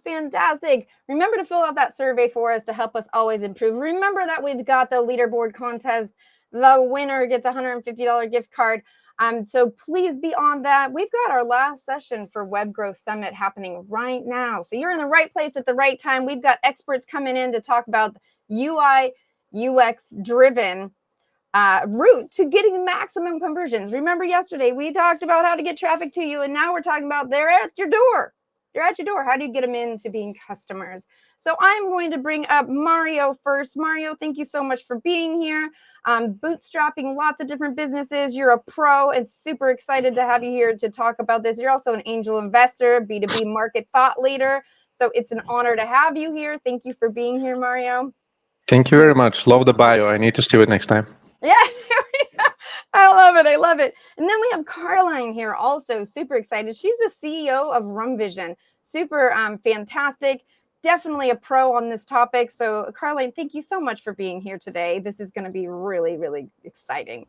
Fantastic. Remember to fill out that survey for us to help us always improve. Remember that we've got the leaderboard contest. The winner gets a $150 gift card. So please be on that. We've got our last session for WebGrowth Summit happening right now. So you're in the right place at the right time. We've got experts coming in to talk about UI, UX driven route to getting maximum conversions. Remember yesterday we talked about how to get traffic to you, and now we're talking about they're at your door. They're at your door. How do you get them into being customers? So I'm going to bring up Mario first. Mario, thank you so much for being here. Bootstrapping lots of different businesses. You're a pro and super excited to have you here to talk about this. You're also an angel investor, B2B market thought leader. So it's an honor to have you here. Thank you for being here, Mario. Thank you very much. Love the bio. I need to steal it next time. Yeah, I love it. I love it. And then we have Caroline here also, super excited. She's the CEO of Rumvision. Super fantastic. Definitely a pro on this topic. So Caroline, thank you so much for being here today. This is going to be really, really exciting.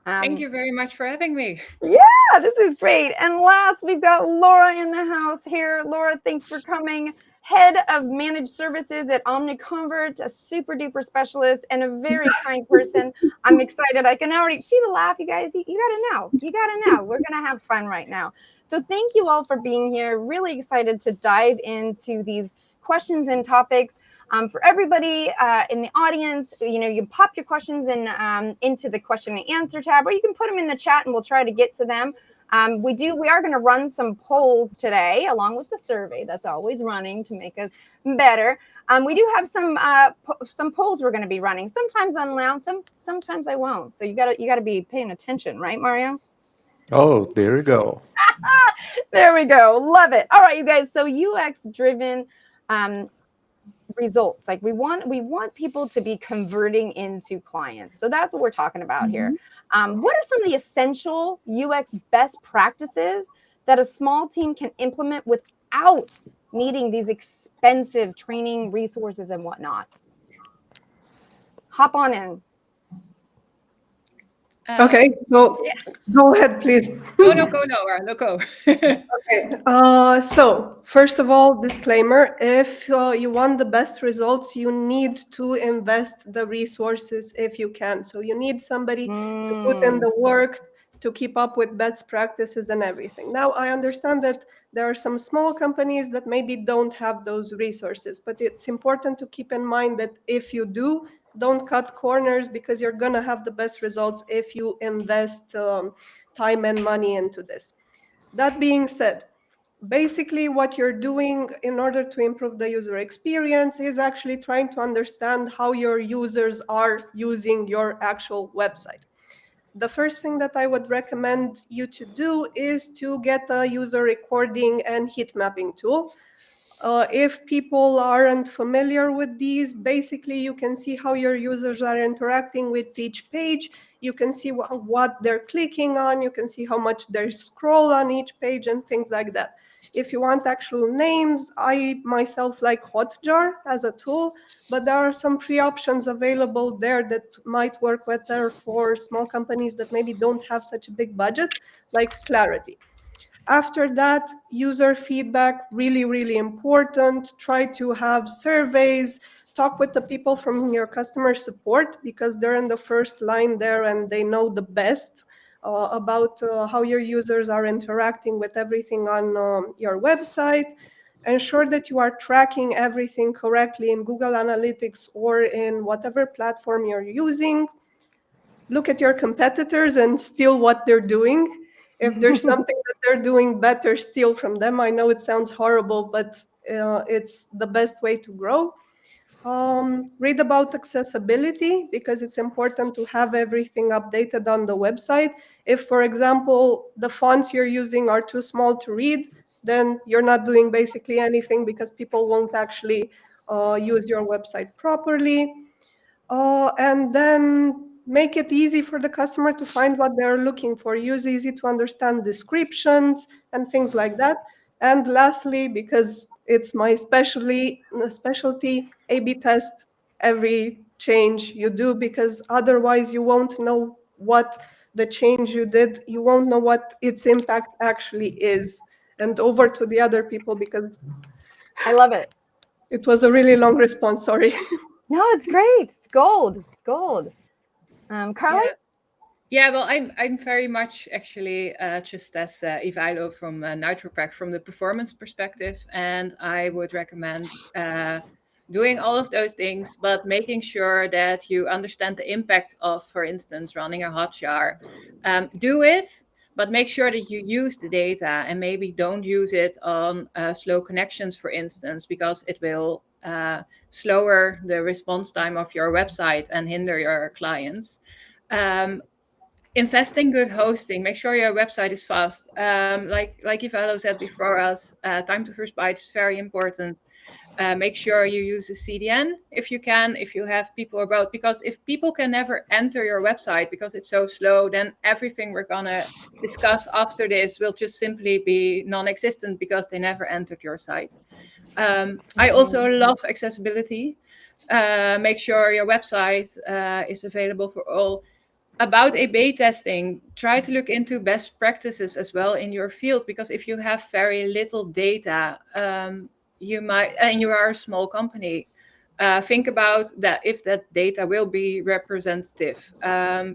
Thank you very much for having me. Yeah, this is great. And last, we've got Laura in the house here. Laura, thanks for coming. Head of managed services at OmniConvert, a super duper specialist and a very kind person. I'm excited. I can already see the laugh, you guys. You got to know. You got to know. We're going to have fun right now. So thank you all for being here. Really excited to dive into these questions and topics. For everybody in the audience, you pop your questions in into the question and answer tab, or you can put them in the chat and we'll try to get to them. We are going to run some polls today, along with the survey that's always running to make us better. We do have some polls we're going to be running. Sometimes I'll announce them, sometimes I won't. So you got to be paying attention, right, Mario? Oh, there we go. There we go. Love it. All right, you guys. So UX driven results. Like we want people to be converting into clients. So that's what we're talking about here. What are some of the essential UX best practices that a small team can implement without needing these expensive training resources and whatnot? Hop on in. Okay, so go ahead, please. No, go, Laura. No, go. Okay. So first of all, disclaimer: if you want the best results, you need to invest the resources if you can. So you need somebody to put in the work to keep up with best practices and everything. Now, I understand that there are some small companies that maybe don't have those resources, but it's important to keep in mind that if you do, don't cut corners, because you're going to have the best results if you invest time and money into this. That being said, basically what you're doing in order to improve the user experience is actually trying to understand how your users are using your actual website. The first thing that I would recommend you to do is to get a user recording and heat mapping tool. If people aren't familiar with these, basically you can see how your users are interacting with each page. You can see what they're clicking on. You can see how much they scroll on each page and things like that. If you want actual names, I myself like Hotjar as a tool, but there are some free options available there that might work better for small companies that maybe don't have such a big budget, like Clarity. After that, user feedback, really, really important. Try to have surveys, talk with the people from your customer support, because they're in the first line there and they know the best about how your users are interacting with everything on your website. Ensure that you are tracking everything correctly in Google Analytics or in whatever platform you're using. Look at your competitors and steal what they're doing. If there's something that they're doing better, steal from them. I know it sounds horrible, but it's the best way to grow. Read about accessibility, because it's important to have everything updated on the website. If, for example, the fonts you're using are too small to read, then you're not doing basically anything, because people won't actually use your website properly. And then make it easy for the customer to find what they're looking for. Use easy to understand descriptions and things like that. And lastly, because it's my specialty, A/B test every change you do, because otherwise you won't know what the change you did, you won't know what its impact actually is. And over to the other people, because I love it. It was a really long response, sorry. No, it's great. It's gold. It's gold. Carly? Yeah, well, I'm very much actually just as Ivailo from NitroPack from the performance perspective, and I would recommend doing all of those things, but making sure that you understand the impact of, for instance, running a Hotjar. Do it, but make sure that you use the data, and maybe don't use it on slow connections, for instance, because it will slower the response time of your website and hinder your clients. Invest in good hosting. Make sure your website is fast. Like Ivalo said before us, time to first byte is very important. Make sure you use a CDN if you can, if you have people about, because if people can never enter your website because it's so slow, then everything we're gonna discuss after this will just simply be non-existent because they never entered your site. I also love accessibility. Make sure your website is available for all. About A/B testing, try to look into best practices as well in your field, because if you have very little data, you might, and you are a small company, think about that if that data will be representative,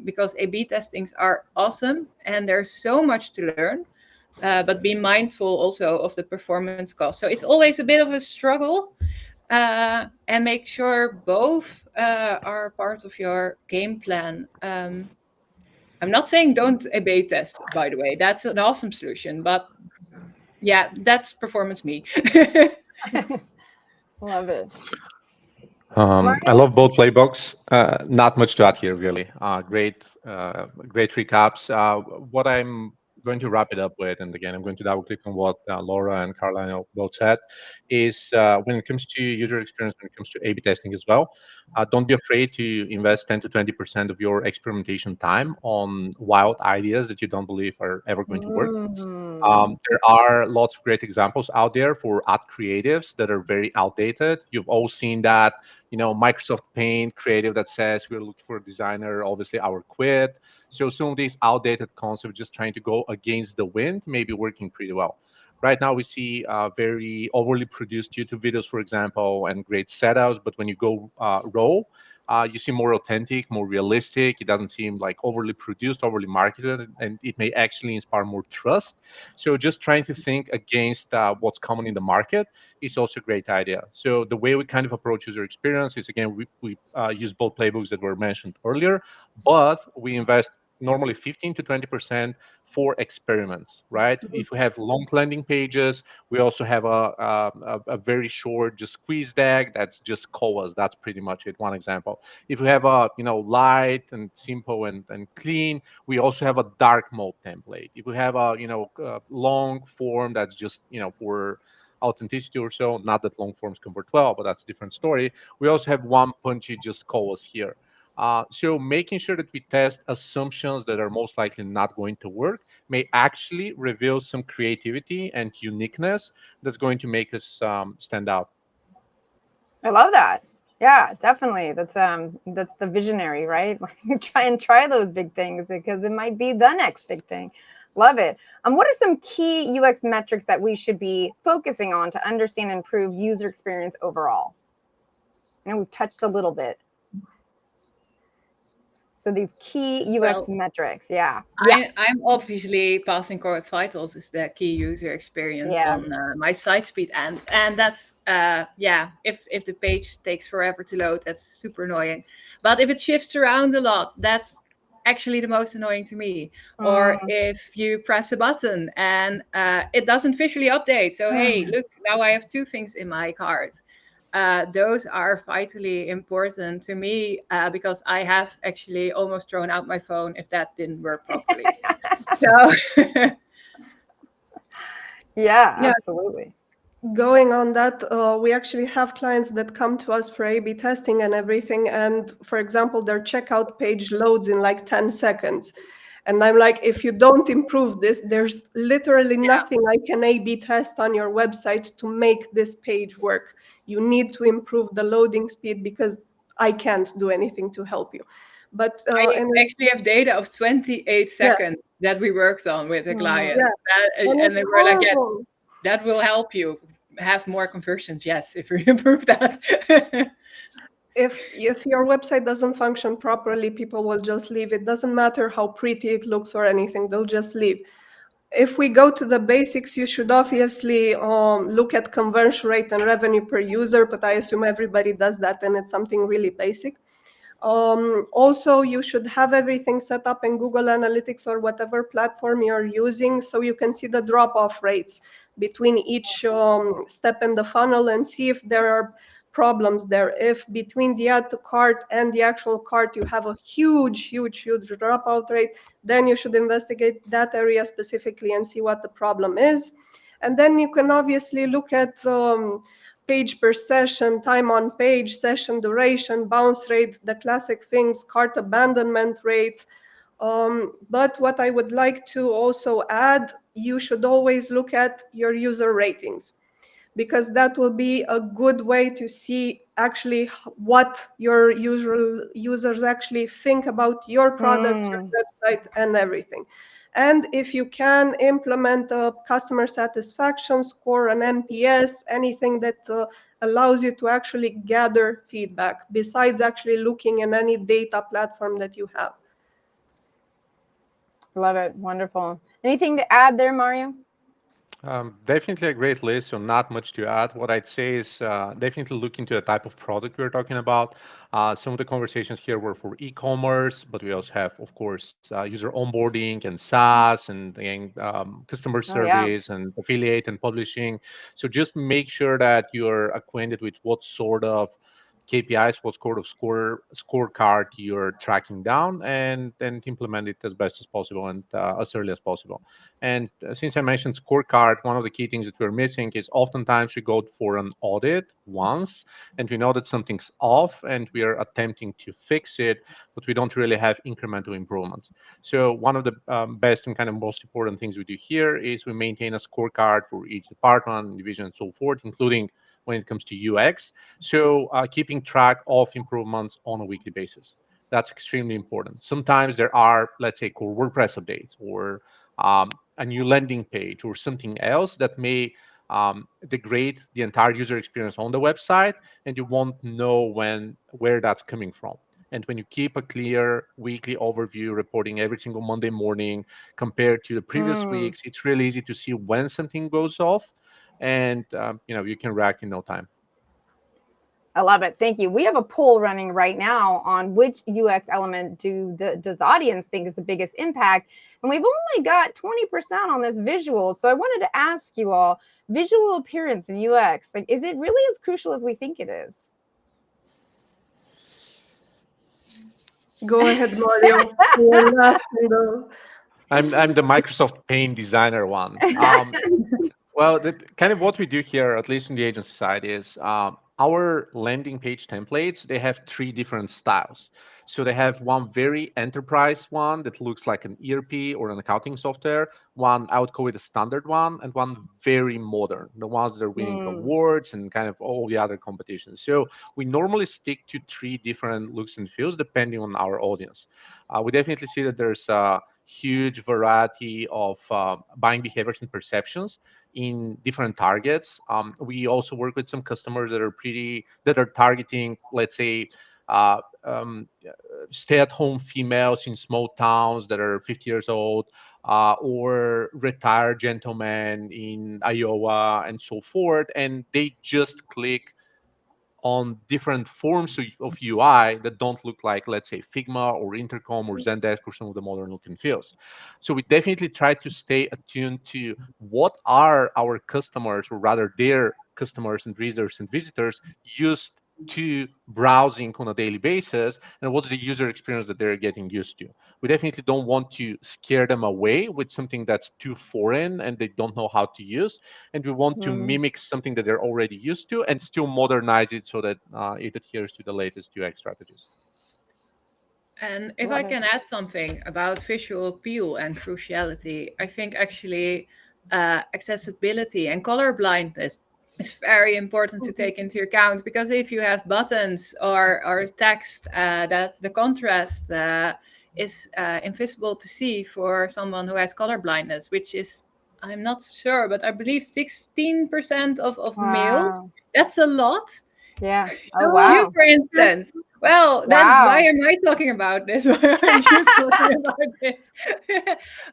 because A/B testings are awesome and there's so much to learn, but be mindful also of the performance cost. So it's always a bit of a struggle, and make sure both are part of your game plan. I'm not saying don't A/B test, by the way. That's an awesome solution, but yeah, that's performance me. Love it. I love both playbooks. Not much to add here, really. Great recaps. What I'm going to wrap it up with, and again, I'm going to double click on what Laura and Carolina both said, is when it comes to user experience, when it comes to A/B testing as well, don't be afraid to invest 10 to 20% of your experimentation time on wild ideas that you don't believe are ever going to work. There are lots of great examples out there for ad creatives that are very outdated. You've all seen that, Microsoft Paint creative that says we're looking for a designer, obviously our quit. So some of these outdated concepts just trying to go against the wind may be working pretty well. Right now we see very overly produced YouTube videos, for example, and great setups. But when you go raw, you see more authentic, more realistic. It doesn't seem like overly produced, overly marketed, and it may actually inspire more trust. So just trying to think against what's common in the market is also a great idea. So the way we kind of approach user experience is, again, we use both playbooks that were mentioned earlier, but we invest normally 15 to 20% for experiments, right? If we have long landing pages, we also have a very short, just squeeze deck that's just COAs. That's pretty much it. One example. If we have a light and simple and clean, we also have a dark mode template. If we have a long form that's just for authenticity or so, not that long forms convert well, but that's a different story. We also have one punchy just calls here. So making sure that we test assumptions that are most likely not going to work may actually reveal some creativity and uniqueness that's going to make us stand out. I love that. Yeah, definitely. That's the visionary, right? try those big things because it might be the next big thing. Love it. What are some key UX metrics that we should be focusing on to understand and improve user experience overall? I know we've touched a little bit. So these key UX metrics, yeah. I'm obviously passing core vitals is the key user experience on my site speed end, and that's if the page takes forever to load, that's super annoying. But if it shifts around a lot, that's actually the most annoying to me. Or if you press a button and it doesn't visually update, so hey, look, now I have two things in my cart. Those are vitally important to me because I have actually almost thrown out my phone if that didn't work properly. So, yeah, absolutely. Going on that, we actually have clients that come to us for A/B testing and everything. And for example, their checkout page loads in like 10 seconds. And I'm like, if you don't improve this, there's literally nothing I can A/B test on your website to make this page work. You need to improve the loading speed because I can't do anything to help you. But I actually have data of 28 seconds that we worked on with a client. and And they were like, that will help you. have more conversions, yes, if we improve that. If your website doesn't function properly, people will just leave. It doesn't matter how pretty it looks or anything, they'll just leave. If we go to the basics, you should obviously look at conversion rate and revenue per user, but I assume everybody does that, and it's something really basic. Also, you should have everything set up in Google Analytics or whatever platform you're using, so you can see the drop-off rates between each step in the funnel and see if there are problems there. If between the add to cart and the actual cart you have a huge dropout rate, then you should investigate that area specifically and see what the problem is. And then you can obviously look at page per session, time on page, session duration, bounce rate, the classic things, cart abandonment rate. But what I would like to also add, you should always look at your user ratings, because that will be a good way to see actually what your users actually think about your products, your website, and everything. And if you can implement a customer satisfaction score, an NPS, anything that allows you to actually gather feedback besides actually looking in any data platform that you have. Love it. Wonderful. Anything to add there, Mario? Definitely a great list, so not much to add. What I'd say is definitely look into the type of product we're talking about. Some of the conversations here were for e-commerce, but we also have, of course, user onboarding and SaaS and again, customer service and affiliate and publishing. So just make sure that you're acquainted with what sort of KPIs, what sort of scorecard you're tracking down, and then implement it as best as possible and as early as possible. And since I mentioned scorecard, one of the key things that we're missing is oftentimes we go for an audit once and we know that something's off and we are attempting to fix it, but we don't really have incremental improvements. So one of the best and kind of most important things we do here is we maintain a scorecard for each department, division, and so forth, including when it comes to UX. So keeping track of improvements on a weekly basis. That's extremely important. Sometimes there are, let's say, core WordPress updates or a new landing page or something else that may degrade the entire user experience on the website, and you won't know where that's coming from. And when you keep a clear weekly overview reporting every single Monday morning compared to the previous weeks, it's really easy to see when something goes off, and you can react in no time. I love it. Thank you. We have a poll running right now on which UX element does the audience think is the biggest impact. And we've only got 20% on this visual. So I wanted to ask you all, visual appearance in UX, like, is it really as crucial as we think it is? Go ahead, Mario. You're laughing, I'm the Microsoft Paint designer one. Well, kind of what we do here, at least on the agency side, is our landing page templates, they have 3 different styles. So they have one very enterprise one that looks like an ERP or an accounting software, one I would call it a standard one, and one very modern, the ones that are winning awards and kind of all the other competitions. So we normally stick to 3 different looks and feels depending on our audience. We definitely see that there's a huge variety of buying behaviors and perceptions in different targets. We also work with some customers that are targeting, let's say, stay-at-home females in small towns that are 50 years old, or retired gentlemen in Iowa and so forth, and they just click on different forms of UI that don't look like, let's say, Figma or Intercom or Zendesk or some of the modern look and feels. So we definitely try to stay attuned to what are our customers, or rather their customers and readers and visitors, used to browsing on a daily basis, and what's the user experience that they're getting used to. We definitely don't want to scare them away with something that's too foreign and they don't know how to use, and we want to mimic something that they're already used to and still modernize it so that it adheres to the latest UX strategies. And if I can add something about visual appeal and cruciality, I think actually accessibility and color blindness is very important to take into account, because if you have buttons or text that the contrast is invisible to see for someone who has color blindness, which is I'm not sure, but I believe 16% of males. Wow. That's a lot. Yeah. Oh, So You, wow. for instance. Well, then why Wow. am I talking about this? Why aren't you talking about this?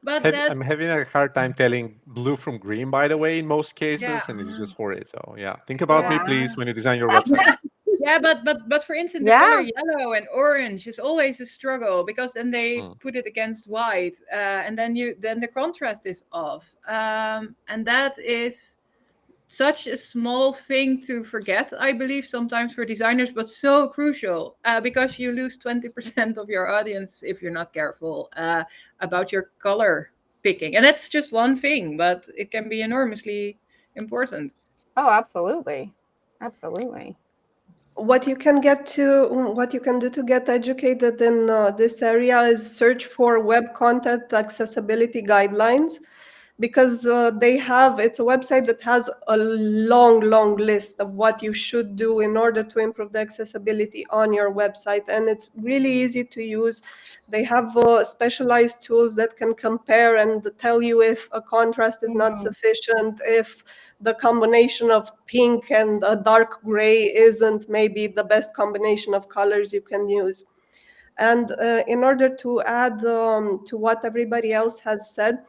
But that, I'm having a hard time telling blue from green, by the way, in most yeah, cases, and it's just horrid. So yeah, think Oh, about me, wow. please, when you design your website. yeah, but for instance, the color Yeah. yellow and orange is always a struggle because then they Mm. put it against white, and then the contrast is off, and that is such a small thing to forget, I believe, sometimes for designers, but so crucial because you lose 20% of your audience if you're not careful about your color picking. And that's just one thing, but it can be enormously important. Oh, absolutely. Absolutely. what you can do to get educated in this area is search for web content accessibility guidelines, because it's a website that has a long list of what you should do in order to improve the accessibility on your website, and it's really easy to use. They have specialized tools that can compare and tell you if a contrast is not Mm. sufficient, if the combination of pink and a dark gray isn't maybe the best combination of colors you can use. And in order to add to what everybody else has said,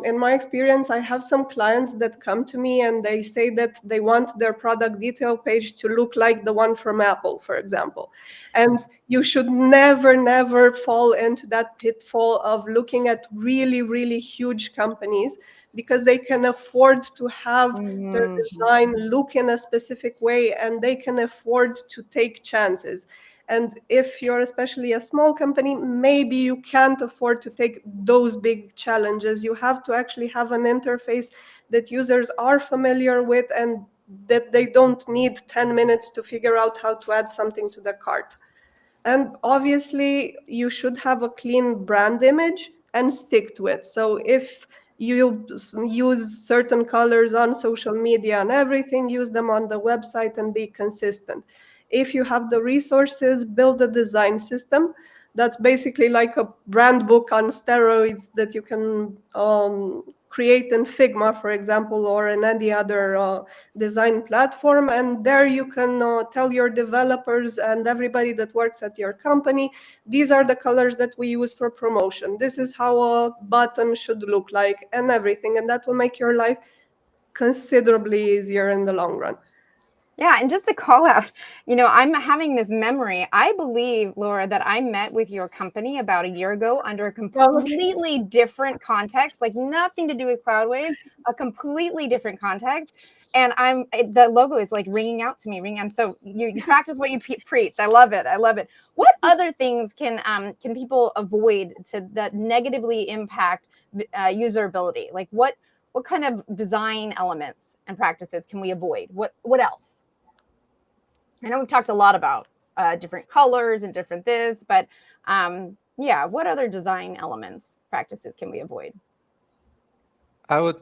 in my experience, I have some clients that come to me and they say that they want their product detail page to look like the one from Apple, for example. And you should never fall into that pitfall of looking at really huge companies, because they can afford to have their Mhm. design look in a specific way and they can afford to take chances. And if you're especially a small company, maybe you can't afford to take those big challenges. You have to actually have an interface that users are familiar with and that they don't need 10 minutes to figure out how to add something to the cart. And obviously, you should have a clean brand image and stick to it. So if you use certain colors on social media and everything, use them on the website and be consistent. If you have the resources, build a design system. That's basically like a brand book on steroids that you can create in Figma, for example, or in any other design platform. And there you can tell your developers and everybody that works at your company, these are the colors that we use for promotion. This is how a button should look like and everything. And that will make your life considerably easier in the long run. Yeah, and just to call out, I'm having this memory. I believe, Laura, that I met with your company about a year ago under a completely different context, like nothing to do with Cloudways, a completely different context. And the logo is like ringing out to me, ringing. And so you practice what you preach. I love it. I love it. What other things can people avoid that negatively impact usability? Like what kind of design elements and practices can we avoid? What else? I know we've talked a lot about different colors and different this, but yeah, what other design elements, practices can we avoid? I would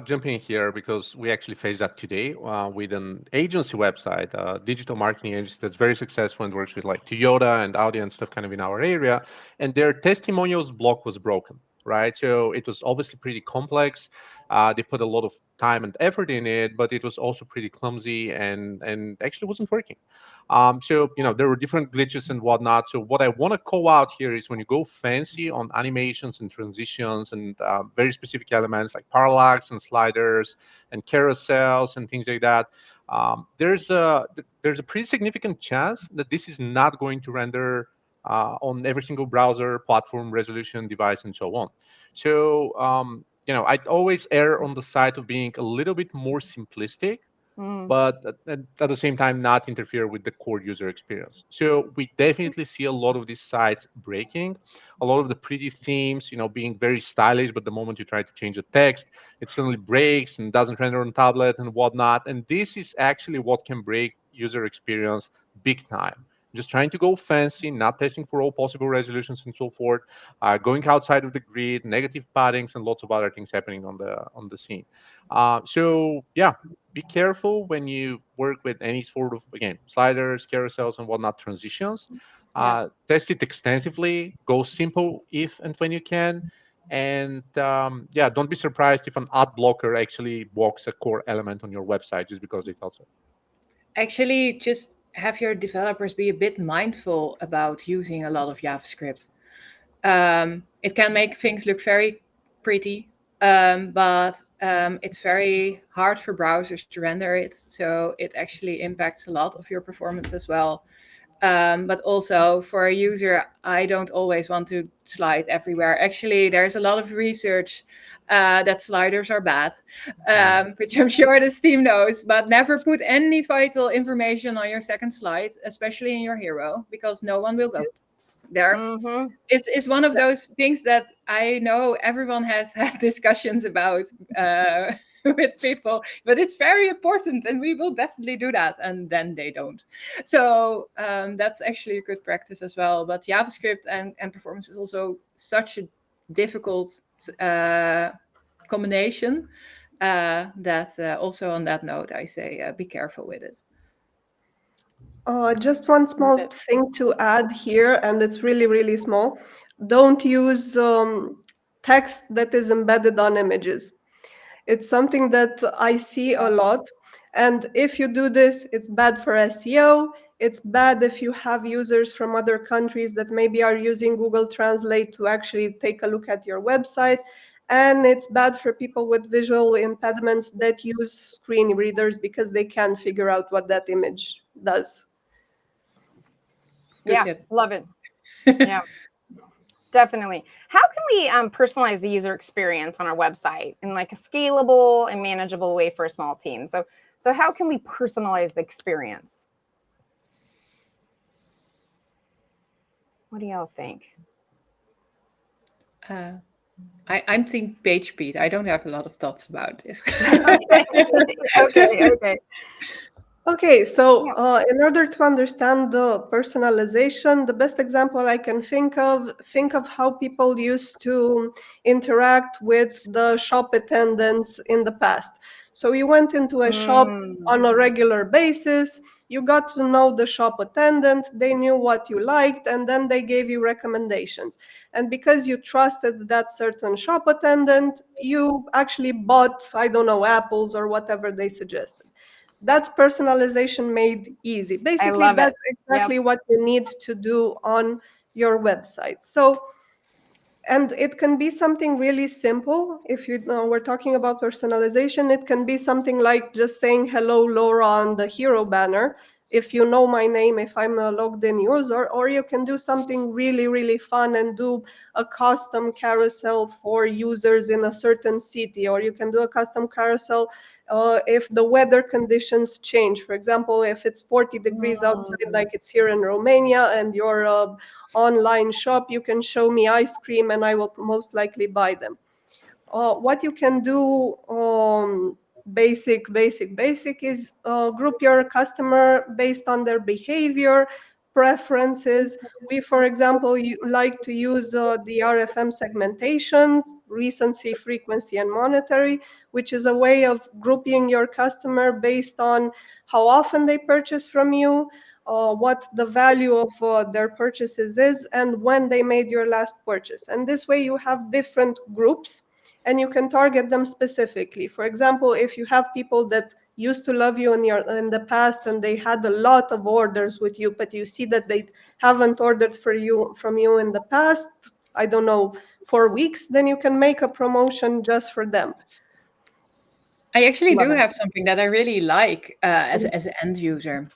jump in here because we actually faced that today with an agency website, a digital marketing agency that's very successful and works with like Toyota and Audi and stuff kind of in our area, and their testimonials block was broken, right? So it was obviously pretty complex. They put a lot of time and effort in it, but it was also pretty clumsy and actually wasn't working. So there were different glitches and whatnot. So what I want to call out here is when you go fancy on animations and transitions and very specific elements like parallax and sliders and carousels and things like that, there's a pretty significant chance that this is not going to render on every single browser, platform, resolution, device, and so on. So I'd always err on the side of being a little bit more simplistic, Mm. but at the same time not interfere with the core user experience. So we definitely see a lot of these sites breaking, a lot of the pretty themes, being very stylish, but the moment you try to change the text, it suddenly breaks and doesn't render on tablet and whatnot. And this is actually what can break user experience big time. Just trying to go fancy, not testing for all possible resolutions and so forth, going outside of the grid, negative paddings, and lots of other things happening on the scene. So yeah, be careful when you work with any sort of, again, sliders, carousels, and whatnot, transitions. Yeah. Test it extensively. Go simple if and when you can. And yeah, don't be surprised if an ad blocker actually blocks a core element on your website just because they thought so. Actually, just have your developers be a bit mindful about using a lot of JavaScript. It can make things look very pretty, but it's very hard for browsers to render it. So it actually impacts a lot of your performance as well. But also for a user, I don't always want to slide everywhere. Actually, there's a lot of research that sliders are bad, which I'm sure this team knows, but never put any vital information on your second slide, especially in your hero, because no one will go there. Mm-hmm. It's one of those things that I know everyone has had discussions about with people, but it's very important and we will definitely do that, and then they don't. So that's actually a good practice as well. But JavaScript and performance is also such a difficult combination that also on that note I say be careful with it. Just one small thing to add here, and it's really, really small. Don't use text that is embedded on images. It's something that I see a lot. And if you do this, it's bad for SEO. It's bad if you have users from other countries that maybe are using Google Translate to actually take a look at your website. And it's bad for people with visual impediments that use screen readers because they can't figure out what that image does. Good Yeah, tip. love it. Yeah, definitely. How can we personalize the user experience on our website in like a scalable and manageable way for a small team? So how can we personalize the experience? What do y'all think? I'm team page speed. I don't have a lot of thoughts about this. Okay. Okay, so in order to understand the personalization, the best example I can think of how people used to interact with the shop attendants in the past. So you went into a shop on a regular basis, you got to know the shop attendant, they knew what you liked, and then they gave you recommendations. And because you trusted that certain shop attendant, you actually bought, I don't know, apples or whatever they suggested. That's personalization made easy. Basically, that's exactly what you need to do on your website. So, and it can be something really simple. If you know, we're talking about personalization, it can be something like just saying hello, Laura, on the hero banner. If you know my name, if I'm a logged in user, or you can do something really, really fun and do a custom carousel for users in a certain city, or you can do a custom carousel if the weather conditions change. For example, if it's 40 degrees outside, like it's here in Romania, and your online shop, you can show me ice cream and I will most likely buy them. What you can do, basic is group your customer based on their behavior, preferences. We, for example, like to use the RFM segmentation, recency, frequency, and monetary, which is a way of grouping your customer based on how often they purchase from you, what the value of their purchases is, and when they made your last purchase. And this way you have different groups and you can target them specifically. For example, if you have people that used to love you in the past and they had a lot of orders with you, but you see that they haven't ordered from you in the past, I don't know, 4 weeks, then you can make a promotion just for them. I actually do have something that I really like as an end user.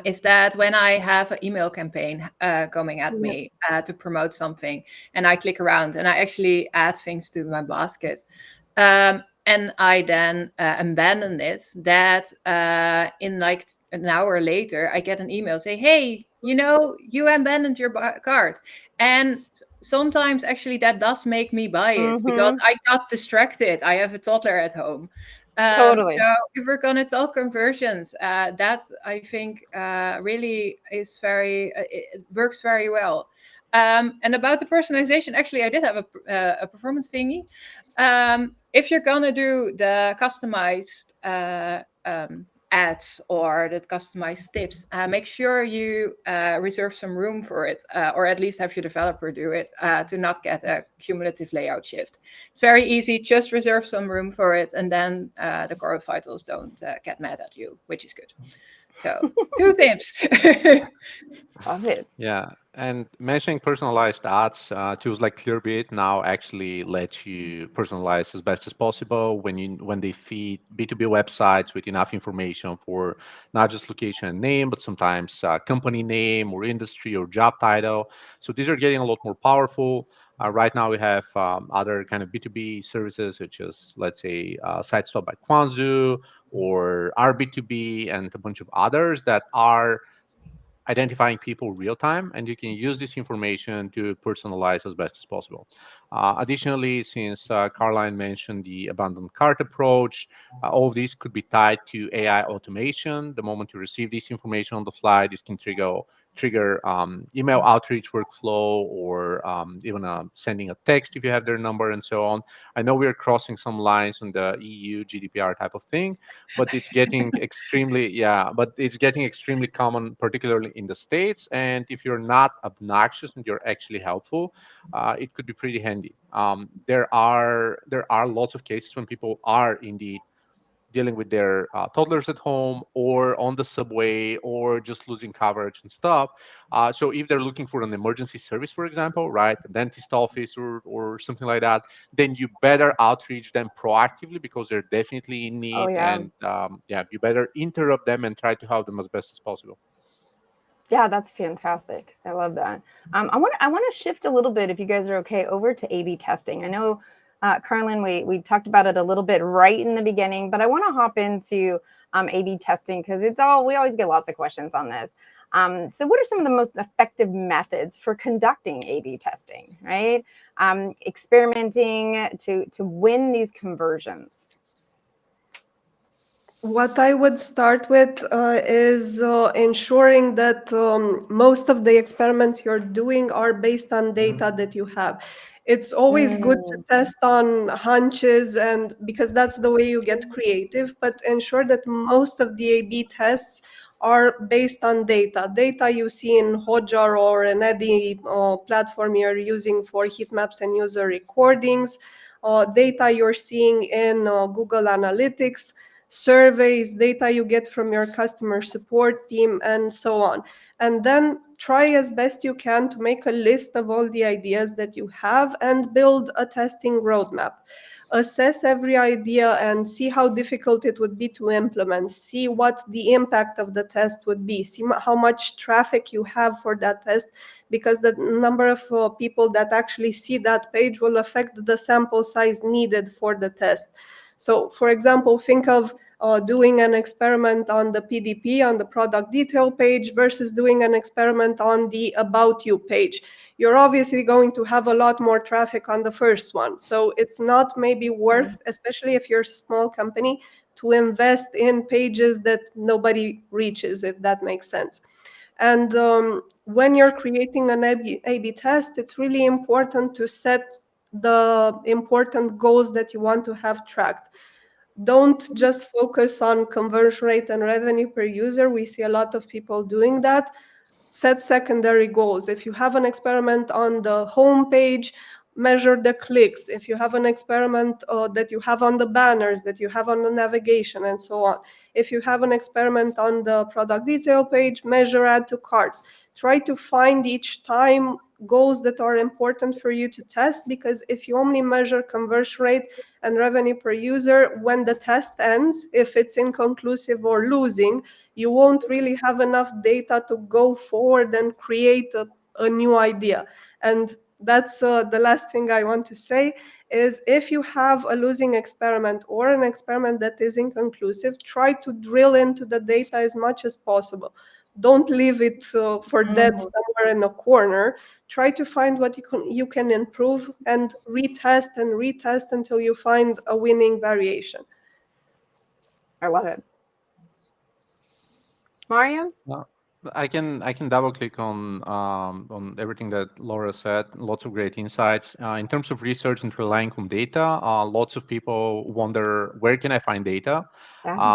Is that when I have an email campaign coming at me to promote something, and I click around and I actually add things to my basket, and I then abandon it, that in like an hour later, I get an email say, hey, you abandoned your cart. And sometimes actually that does make me buy it because I got distracted. I have a toddler at home. Totally. So if we're going to talk conversions, that I think really is it works very well. And about the personalization, actually, I did have a performance thingy. If you're going to do the customized ads or that customized tips, make sure you reserve some room for it, or at least have your developer do it, to not get a cumulative layout shift. It's very easy, just reserve some room for it, and then the core vitals don't get mad at you, which is good. So 2 tips. Love it. Yeah, and mentioning personalized ads, tools like Clearbit now actually let you personalize as best as possible when they feed B2B websites with enough information for not just location and name, but sometimes company name or industry or job title. So these are getting a lot more powerful. Right now we have other kind of B2B services such as, let's say, SiteStop by Kwanzu or RB2B and a bunch of others that are identifying people real time, and you can use this information to personalize as best as possible. Additionally, since Caroline mentioned the abandoned cart approach, all of these could be tied to AI automation. The moment you receive this information on the fly, this can trigger email outreach workflow, or even sending a text if you have their number, and so on. I know we're crossing some lines on the EU GDPR type of thing, but it's getting extremely common, particularly in the States. And if you're not obnoxious and you're actually helpful, it could be pretty handy. There are lots of cases when people are indeed dealing with their toddlers at home or on the subway or just losing coverage and stuff. So if they're looking for an emergency service, for example, right, a dentist office or something like that, then you better outreach them proactively because they're definitely in Oh, need. yeah. And you better interrupt them and try to help them as best as possible. Yeah, that's fantastic. I love that. I want to shift a little bit, if you guys are okay, over to A/B testing. I know, Carlin, we talked about it a little bit right in the beginning, but I want to hop into A/B testing because we always get lots of questions on this. So what are some of the most effective methods for conducting A/B testing, right? Experimenting to win these conversions. What I would start with is ensuring that most of the experiments you're doing are based on data that you have. It's always good to test on hunches, and because that's the way you get creative, but ensure that most of the A/B tests are based on data you see in Hotjar or an any platform you're using for heat maps and user recordings, data you're seeing in Google Analytics, surveys, data you get from your customer support team, and so on. And then try as best you can to make a list of all the ideas that you have and build a testing roadmap. Assess every idea and see how difficult it would be to implement. See what the impact of the test would be. See how much traffic you have for that test, because the number of people that actually see that page will affect the sample size needed for the test. So, for example, think of doing an experiment on the PDP, on the product detail page, versus doing an experiment on the About You page. You're obviously going to have a lot more traffic on the first one. So it's not maybe worth, especially if you're a small company, to invest in pages that nobody reaches, if that makes sense. And when you're creating an A/B test, it's really important to set the important goals that you want to have tracked. Don't just focus on conversion rate and revenue per user. We see a lot of people doing that. Set secondary goals. If you have an experiment on the home page, measure the clicks. If you have an experiment that you have on the banners, that you have on the navigation, and so on. If you have an experiment on the product detail page, measure add to carts. Try to find each time goals that are important for you to test, because if you only measure conversion rate and revenue per user, when the test ends, if it's inconclusive or losing, you won't really have enough data to go forward and create a new idea. And that's the last thing I want to say is, if you have a losing experiment or an experiment that is inconclusive, try to drill into the data as much as possible. Don't leave it for dead somewhere in a corner. Try to find what you can improve and retest until you find a winning variation. I love it. Mario? I can double click on everything that Laura said. Lots of great insights. In terms of research and relying on data, lots of people wonder where can I find data.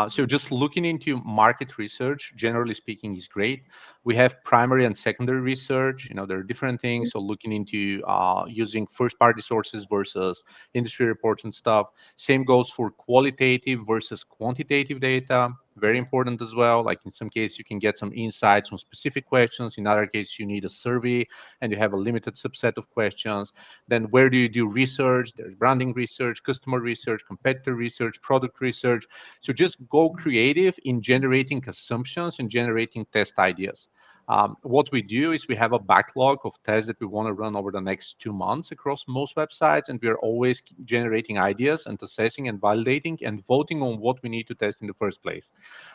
So just looking into market research, generally speaking, is great. We have primary and secondary research. There are different things. So looking into using first-party sources versus industry reports and stuff. Same goes for qualitative versus quantitative data. Very important as well. Like in some cases, you can get some insights on specific questions. In other cases, you need a survey and you have a limited subset of questions. Then where do you do research? There's branding research, customer research, competitor research, product research. So just go creative in generating assumptions and generating test ideas. What we do is we have a backlog of tests that we want to run over the next 2 months across most websites, and we are always generating ideas and assessing and validating and voting on what we need to test in the first place.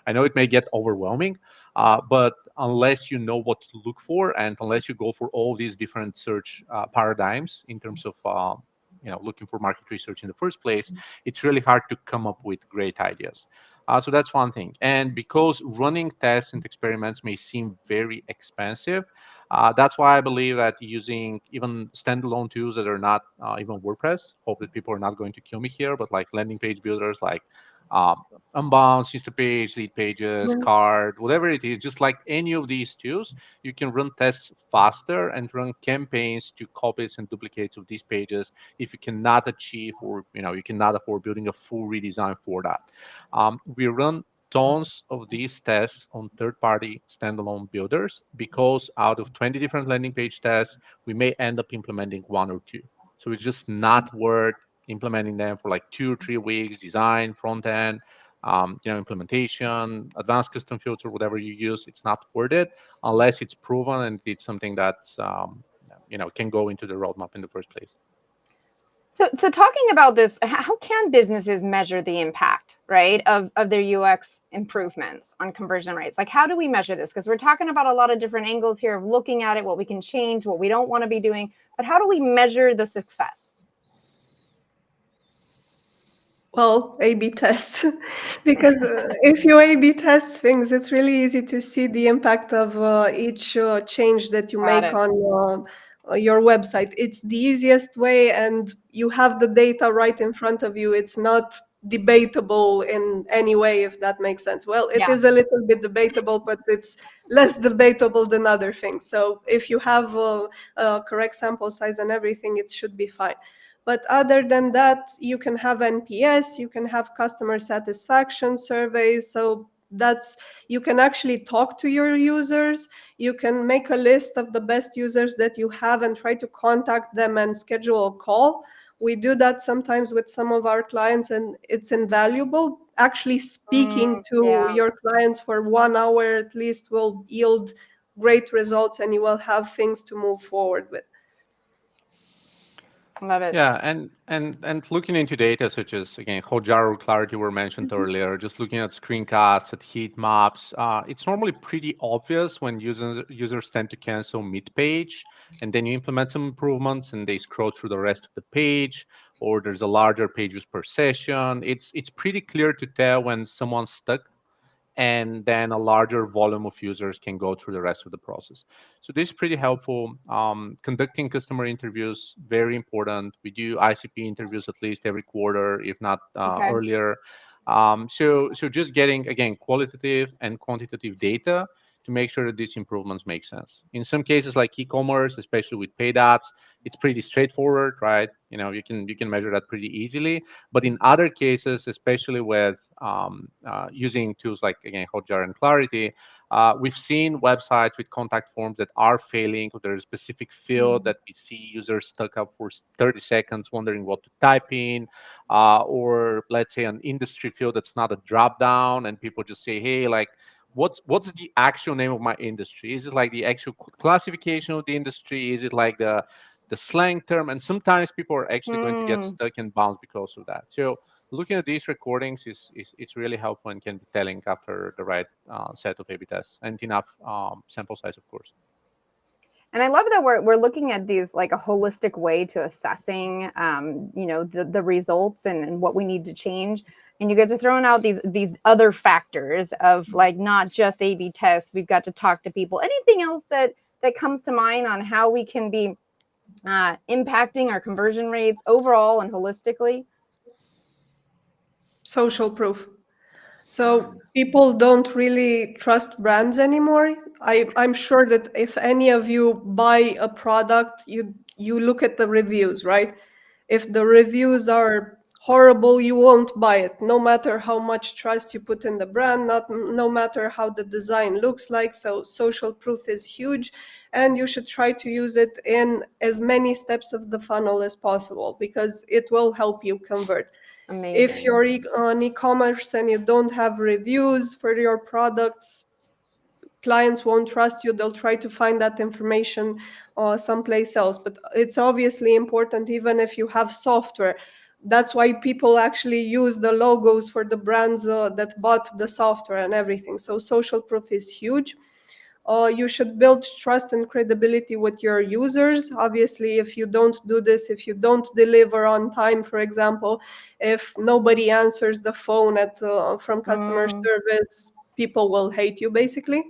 I know it may get overwhelming, but unless you know what to look for and unless you go for all these different search paradigms in terms of looking for market research in the first place, it's really hard to come up with great ideas. So that's one thing. And because running tests and experiments may seem very expensive, that's why I believe that using even standalone tools that are not even WordPress, hope that people are not going to kill me here, but like landing page builders like um, Unbounce, Instapage, Lead Pages, Mhm. Card, whatever it is, just like any of these tools, you can run tests faster and run campaigns to copies and duplicates of these pages if you cannot achieve or you cannot afford building a full redesign for that. We run tons of these tests on third-party standalone builders because out of 20 different landing page tests, we may end up implementing one or two. So it's just not worth implementing them for like 2 or 3 weeks, design, front end, implementation, advanced custom filter, whatever you use. It's not worth it unless it's proven and it's something that's can go into the roadmap in the first place. So talking about this, how can businesses measure the impact, right, of their UX improvements on conversion rates? Like, how do we measure this? Because we're talking about a lot of different angles here of looking at it, what we can change, what we don't want to be doing, but how do we measure the success? Well, A/B test, because if you A/B test things, it's really easy to see the impact of each change that you Got make it. on your website. It's the easiest way, and you have the data right in front of you. It's not debatable in any way, if that makes sense. Well, it Yeah. is a little bit debatable, but it's less debatable than other things. So if you have a correct sample size and everything, it should be fine. But other than that, you can have NPS, you can have customer satisfaction surveys. So you can actually talk to your users. You can make a list of the best users that you have and try to contact them and schedule a call. We do that sometimes with some of our clients, and it's invaluable. Actually, speaking to Yeah, your clients for 1 hour at least will yield great results, and you will have things to move forward with. love it. Yeah, and looking into data such as again Hotjar or Clarity were mentioned earlier, just looking at screencasts, at heat maps, it's normally pretty obvious when users tend to cancel mid-page, and then you implement some improvements and they scroll through the rest of the page, or there's a larger page views per session. It's pretty clear to tell when someone's stuck and then a larger volume of users can go through the rest of the process. So this is pretty helpful. Conducting customer interviews, very important. We do ICP interviews at least every quarter, if not Okay. earlier. So just getting, again, qualitative and quantitative data to make sure that these improvements make sense. In some cases, like e-commerce, especially with paid ads, it's pretty straightforward, right? You can measure that pretty easily. But in other cases, especially with using tools like, again, Hotjar and Clarity, we've seen websites with contact forms that are failing, or there's a specific field that we see users stuck up for 30 seconds wondering what to type in, or let's say an industry field that's not a drop down, and people just say, hey, like, what's the actual name of my industry? Is it like the actual classification of the industry? Is it like the slang term? And sometimes people are actually going to get stuck and bounce because of that. So looking at these recordings is it's really helpful and can be telling after the right set of A/B tests and enough sample size, of course. And I love that we're looking at these like a holistic way to assessing, the results and what we need to change. And you guys are throwing out these other factors of like not just A/B tests. We've got to talk to people. Anything else that comes to mind on how we can be impacting our conversion rates overall and holistically? Social proof. So people don't really trust brands anymore. I'm sure that if any of you buy a product, you look at the reviews, right? If the reviews are horrible, you won't buy it, no matter how much trust you put in the brand, no matter how the design looks like. So social proof is huge, and you should try to use it in as many steps of the funnel as possible because it will help you convert. If Amazing. you're on e-commerce and you don't have reviews for your products, clients won't trust you. They'll try to find that information someplace else. But it's obviously important even if you have software. That's why people actually use the logos for the brands that bought the software and everything. So social proof is huge. You should build trust and credibility with your users. Obviously, if you don't do this, if you don't deliver on time, for example, if nobody answers the phone from customer service, people will hate you basically.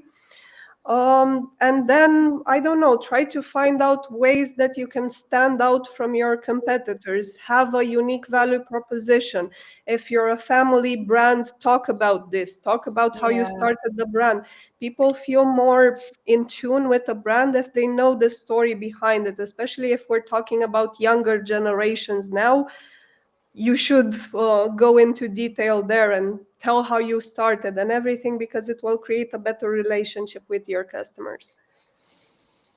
And then, I don't know, try to find out ways that you can stand out from your competitors, have a unique value proposition. If you're a family brand, talk about this, talk about how you Yeah. started the brand. People feel more in tune with the brand if they know the story behind it, especially if we're talking about younger generations now. You should go into detail there and tell how you started and everything because it will create a better relationship with your customers.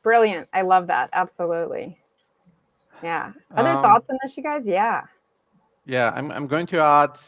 Brilliant. I love that. Absolutely. Yeah. Other Um, thoughts on this, you guys? Yeah. Yeah, I'm going to add,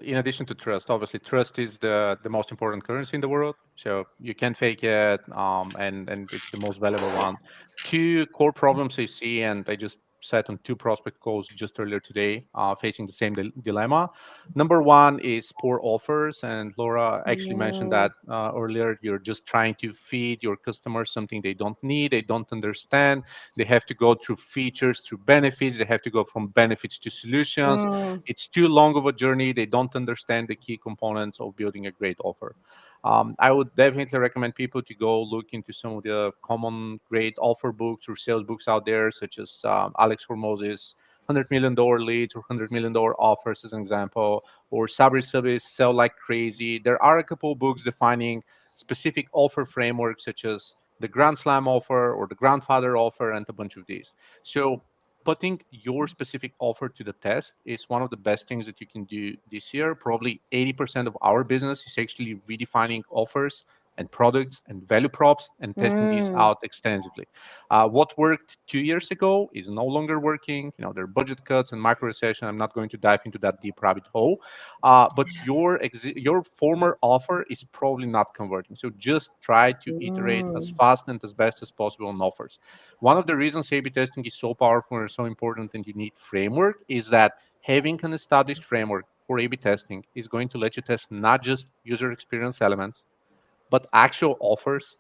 in addition to trust, obviously trust is the most important currency in the world. So you can't fake it, and it's the most valuable one. Two core problems I see, and I just sat on two prospect calls just earlier today, facing the same dilemma. Number one is poor offers, and Laura actually mentioned that earlier. You're just trying to feed your customers something they don't need, they don't understand. They have to go through features, through benefits. They have to go from benefits to solutions. It's too long of a journey. They don't understand the key components of building a great offer. I would definitely recommend people to go look into some of the common great offer books or sales books out there, such as Alex Hormoz's $100 million leads or $100 million offers, as an example, or Sabri Subis Sell Like Crazy. There are a couple of books defining specific offer frameworks, such as the Grand Slam offer or the Grandfather offer, and a bunch of these. So putting your specific offer to the test is one of the best things that you can do this year. Probably 80% of our business is actually redefining offers and products and value props and testing these out extensively. What worked 2 years ago is no longer working. There are budget cuts and micro recession. I'm not going to dive into that deep rabbit hole. But your former offer is probably not converting. So just try to iterate as fast and as best as possible on offers. One of the reasons A/B testing is so powerful and so important and you need framework is that having an established framework for A/B testing is going to let you test not just user experience elements, but actual offers,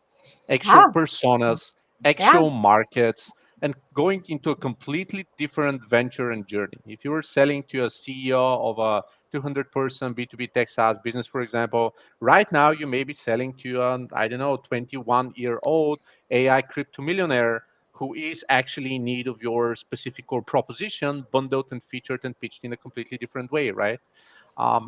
actual Yeah. personas, Yeah. actual markets, and going into a completely different venture and journey. If you were selling to a CEO of a 200-person B2B tech SaaS business, for example, right now you may be selling to an, I don't know, 21-year-old AI crypto millionaire who is actually in need of your specific core proposition, bundled and featured and pitched in a completely different way, right?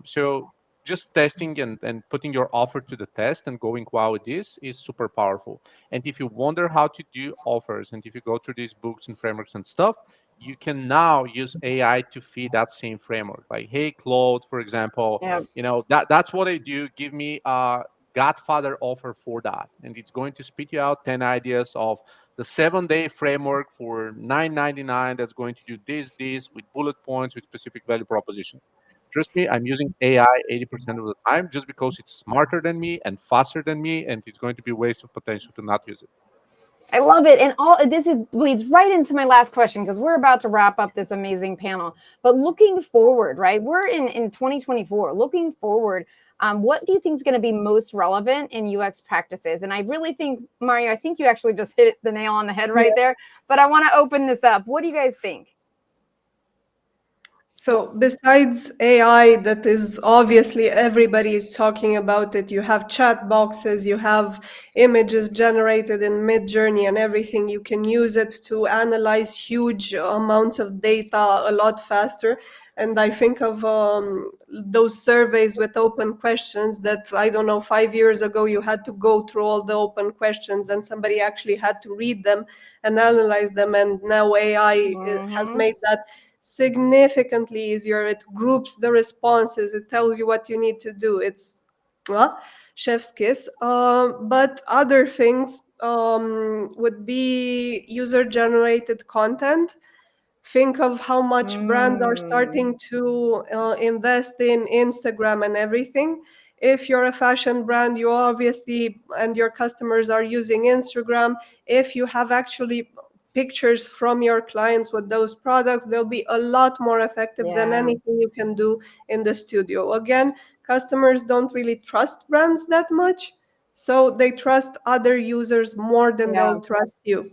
So just testing and putting your offer to the test and going wow with this is super powerful. And if you wonder how to do offers and if you go through these books and frameworks and stuff, you can now use AI to feed that same framework. Like, hey, Claude, for example, Yeah. that's what I do. Give me a Godfather offer for that. And it's going to spit you out 10 ideas of the 7-day framework for $9.99 that's going to do this with bullet points with specific value proposition. Trust me, I'm using AI 80% of the time just because it's smarter than me and faster than me, and it's going to be waste of potential to not use it. I love it. And all this bleeds right into my last question because we're about to wrap up this amazing panel. But looking forward, right? We're in 2024. Looking forward, what do you think is going to be most relevant in UX practices? And I really think, Mario, I think you actually just hit the nail on the head right there. But I want to open this up. What do you guys think? So besides AI, that is obviously everybody is talking about it. You have chat boxes, you have images generated in Mid-Journey and everything. You can use it to analyze huge amounts of data a lot faster. And I think of those surveys with open questions that, I don't know, 5 years ago, you had to go through all the open questions and somebody actually had to read them and analyze them. And now AI has made that significantly easier. It groups the responses. It tells you what you need to do. It's chef's kiss. But other things would be user-generated content. Think of how much brands are starting to invest in Instagram and everything. If you're a fashion brand, you obviously, and your customers are using Instagram. If you have actually pictures from your clients with those products, they'll be a lot more effective than anything you can do in the studio. Again, customers don't really trust brands that much, so they trust other users more than they'll trust you.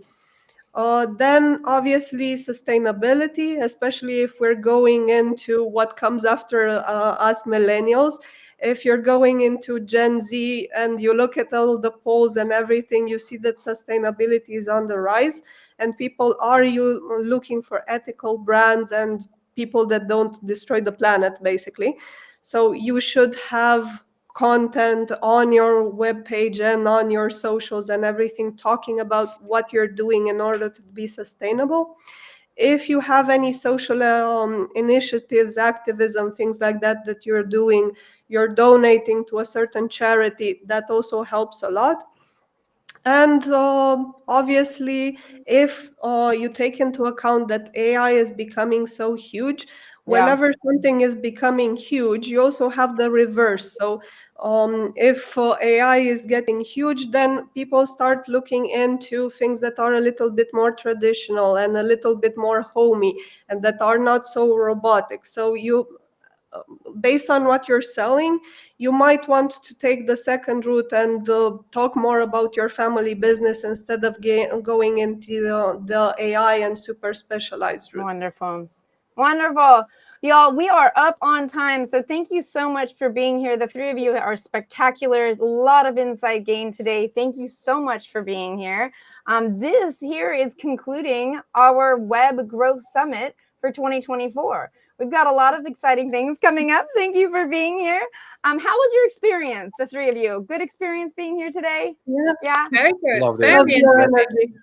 Then obviously sustainability, especially if we're going into what comes after us millennials. If you're going into Gen Z and you look at all the polls and everything, you see that sustainability is on the rise, and people are looking for ethical brands and people that don't destroy the planet, basically. So you should have content on your web page and on your socials and everything talking about what you're doing in order to be sustainable. If you have any social initiatives, activism, things like that that you're doing, you're donating to a certain charity, that also helps a lot. And obviously, if you take into account that AI is becoming so huge, whenever something is becoming huge, you also have the reverse. So if AI is getting huge, then people start looking into things that are a little bit more traditional and a little bit more homey and that are not so robotic. So based on what you're selling, you might want to take the second route and talk more about your family business instead of going into the AI and super specialized route. Wonderful. Wonderful. Y'all, we are up on time. So thank you so much for being here. The three of you are spectacular. A lot of insight gained today. Thank you so much for being here. This here is concluding our Web Growth Summit for 2024. We've got a lot of exciting things coming up. Thank you for being here. How was your experience, the three of you? Good experience being here today? Yeah. Very good. Loved it. Very interesting.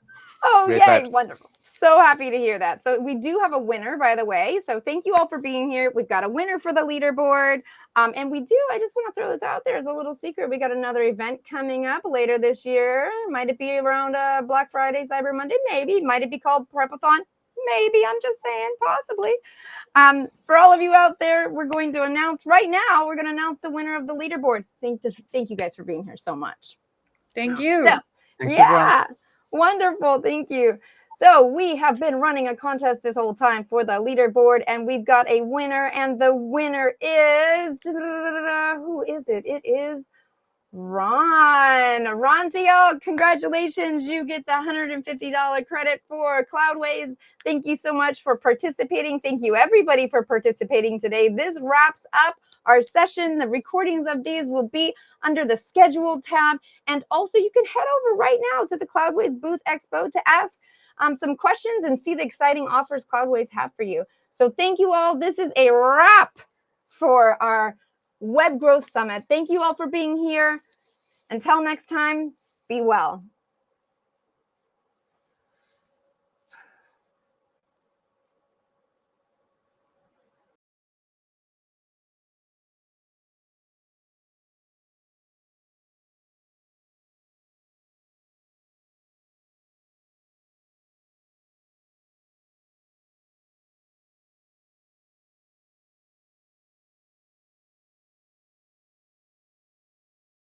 Oh, Great yay. vibes. Wonderful. So happy to hear that. So we do have a winner, by the way. So thank you all for being here. We've got a winner for the leaderboard. And we do, I just want to throw this out there as a little secret. We got another event coming up later this year. Might it be around Black Friday, Cyber Monday? Maybe. Might it be called Prepathon? Maybe. I'm just saying, possibly. For all of you out there, we're going to announce right now, we're going to announce the winner of the leaderboard. Thank you guys for being here so much. Thank you. So, Thank you, everyone. Wonderful. Thank you. So we have been running a contest this whole time for the leaderboard, and we've got a winner, and the winner is, who is it? It is Ron. Ronzio, congratulations. You get the $150 credit for Cloudways. Thank you so much for participating. Thank you, everybody, for participating today. This wraps up our session. The recordings of these will be under the schedule tab. And also, you can head over right now to the Cloudways Booth Expo to ask some questions and see the exciting offers Cloudways have for you. So thank you all. This is a wrap for our Web Growth Summit. Thank you all for being here. Until next time, be well.